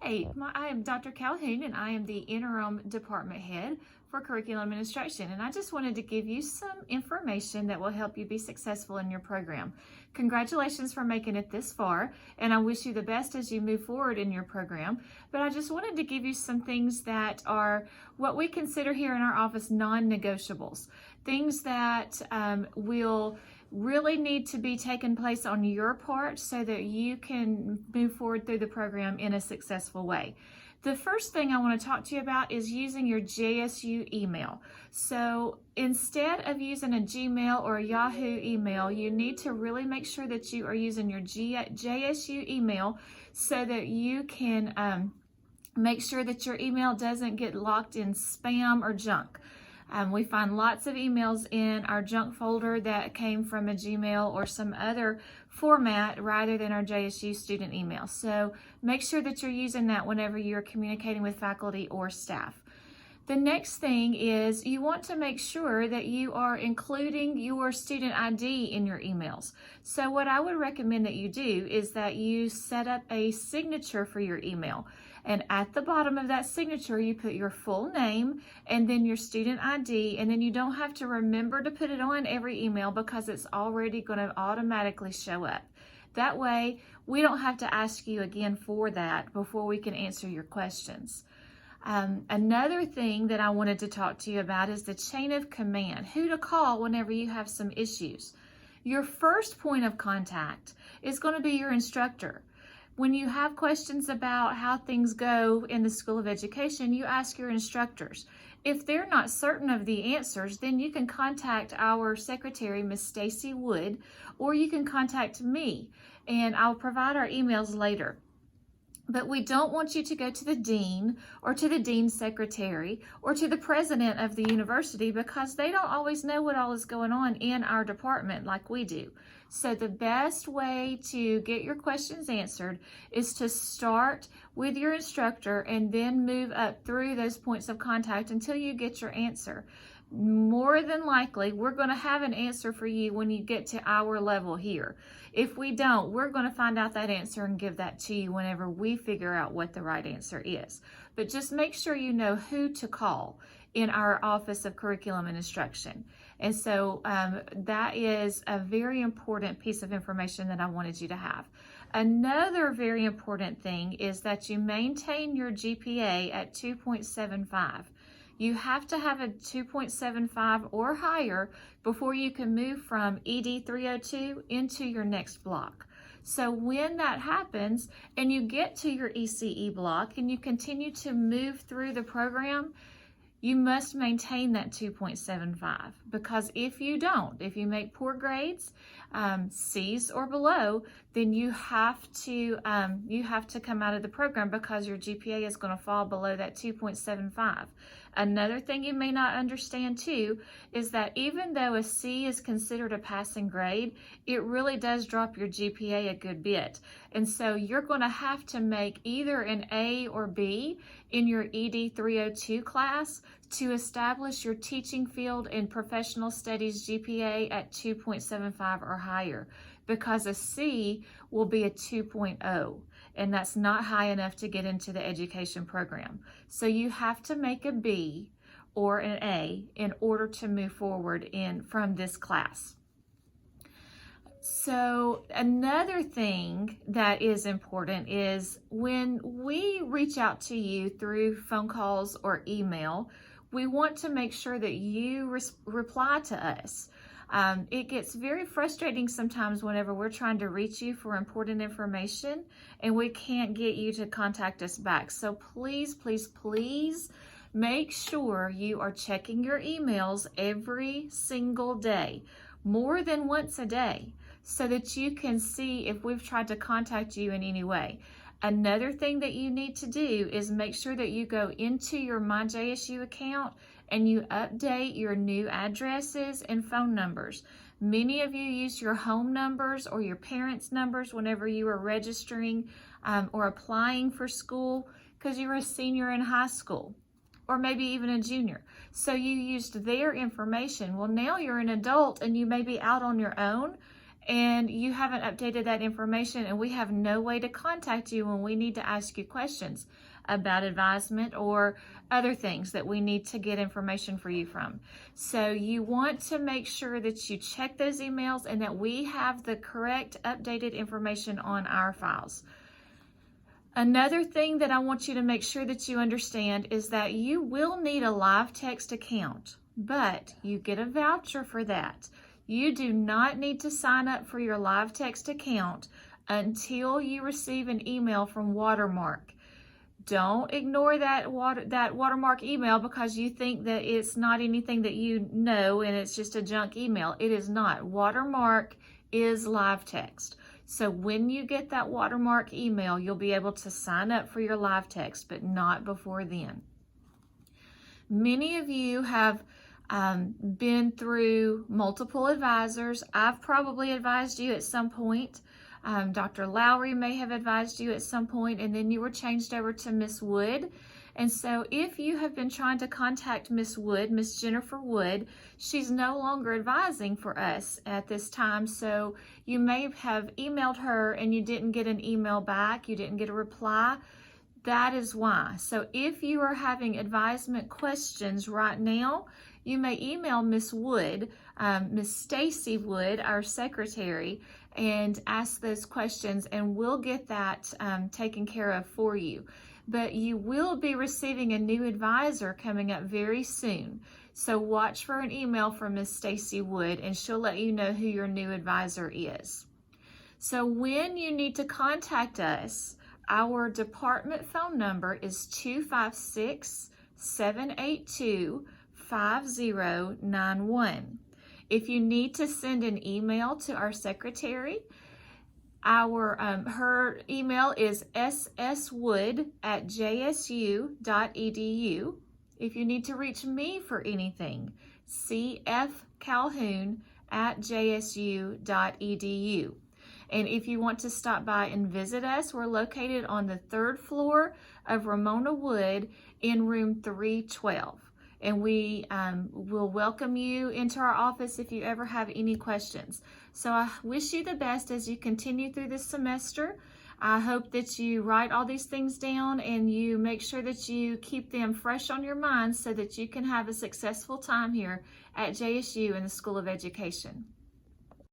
I am Dr. Calhoun, and I am the interim department head for curriculum and instruction. And I just wanted to give you some information that will help you be successful in your program. Congratulations for making it this far, and I wish you the best as you move forward in your program. But I just wanted to give you some things that are what we consider here in our office non-negotiables, things that will really need to be taken place on your part so that you can move forward through the program in a successful way. The first thing I want to talk to you about is using your JSU email. So instead of using a Gmail or a Yahoo email, you need to really make sure that you are using your JSU email so that you can make sure that your email doesn't get locked in spam or junk. We find lots of emails in our junk folder that came from a Gmail or some other format rather than our JSU student email. So make sure that you're using that whenever you're communicating with faculty or staff. The next thing is you want to make sure that you are including your student ID in your emails. So what I would recommend that you do is that you set up a signature for your email. And at the bottom of that signature, you put your full name and then your student ID, and then you don't have to remember to put it on every email because it's already going to automatically show up. That way, we don't have to ask you again for that before we can answer your questions. Another thing that I wanted to talk to you about is the chain of command, who to call whenever you have some issues. Your first point of contact is going to be your instructor. When you have questions about how things go in the School of Education, you ask your instructors. If they're not certain of the answers, then you can contact our secretary, Miss Stacy Wood, or you can contact me, and I'll provide our emails later. But we don't want you to go to the dean or to the dean's secretary or to the president of the university because they don't always know what all is going on in our department like we do. So the best way to get your questions answered is to start with your instructor and then move up through those points of contact until you get your answer. More than likely, we're going to have an answer for you when you get to our level here. If we don't, we're going to find out that answer and give that to you whenever we figure out what the right answer is. But just make sure you know who to call in our Office of Curriculum and Instruction. And so that is a very important piece of information that I wanted you to have. Another very important thing is that you maintain your GPA at 2.75. You have to have a 2.75 or higher before you can move from ED 302 into your next block. So when that happens and you get to your ECE block and you continue to move through the program, you must maintain that 2.75 because if you don't, if you make poor grades, C's or below, then you have to come out of the program because your GPA is going to fall below that 2.75. Another thing you may not understand too is that even though a C is considered a passing grade, it really does drop your GPA a good bit. And so you're going to have to make either an A or B in your ED 302 class to establish your teaching field and professional studies GPA at 2.75 or higher, because a C will be a 2.0. and that's not high enough to get into the education program. So you have to make a B or an A in order to move forward from this class. So another thing that is important is when we reach out to you through phone calls or email, we want to make sure that you reply to us. It gets very frustrating sometimes whenever we're trying to reach you for important information and we can't get you to contact us back. So please, please, please make sure you are checking your emails every single day, more than once a day, so that you can see if we've tried to contact you in any way. Another thing that you need to do is make sure that you go into your MyJSU account and you update your new addresses and phone numbers. Many of you use your home numbers or your parents' numbers whenever you are registering or applying for school because you're a senior in high school or maybe even a junior. So you used their information. Well, now you're an adult and you may be out on your own, and you haven't updated that information, and we have no way to contact you when we need to ask you questions about advisement or other things that we need to get information for you from. So you want to make sure that you check those emails and that we have the correct updated information on our files. Another thing that I want you to make sure that you understand is that you will need a live text account, but you get a voucher for that. You do not need to sign up for your live text account until you receive an email from Watermark. Don't ignore that Watermark email because you think that it's not anything that you know and it's just a junk email. It is not. Watermark is live text. So when you get that Watermark email, you'll be able to sign up for your live text, but not before then. Many of you have been through multiple advisors. I've probably advised you at some point. Dr. Lowry may have advised you at some point, and then you were changed over to Miss Wood. And so if you have been trying to contact Miss Wood, Miss Jennifer Wood, she's no longer advising for us at this time. So you may have emailed her and you didn't get an email back, you didn't get a reply. That is why. So if you are having advisement questions right now, you may email Miss Wood, Miss Stacy Wood, our secretary, and ask those questions, and we'll get that taken care of for you. But you will be receiving a new advisor coming up very soon. So watch for an email from Miss Stacy Wood, and she'll let you know who your new advisor is. So when you need to contact us, our department phone number is 256-782-5091. If you need to send an email to our secretary, her email is sswood@jsu.edu. If you need to reach me for anything, cfcalhoun@jsu.edu. And if you want to stop by and visit us, we're located on the 3rd floor of Ramona Wood in room 312. And we will welcome you into our office if you ever have any questions. So I wish you the best as you continue through this semester. I hope that you write all these things down and you make sure that you keep them fresh on your mind so that you can have a successful time here at JSU in the School of Education.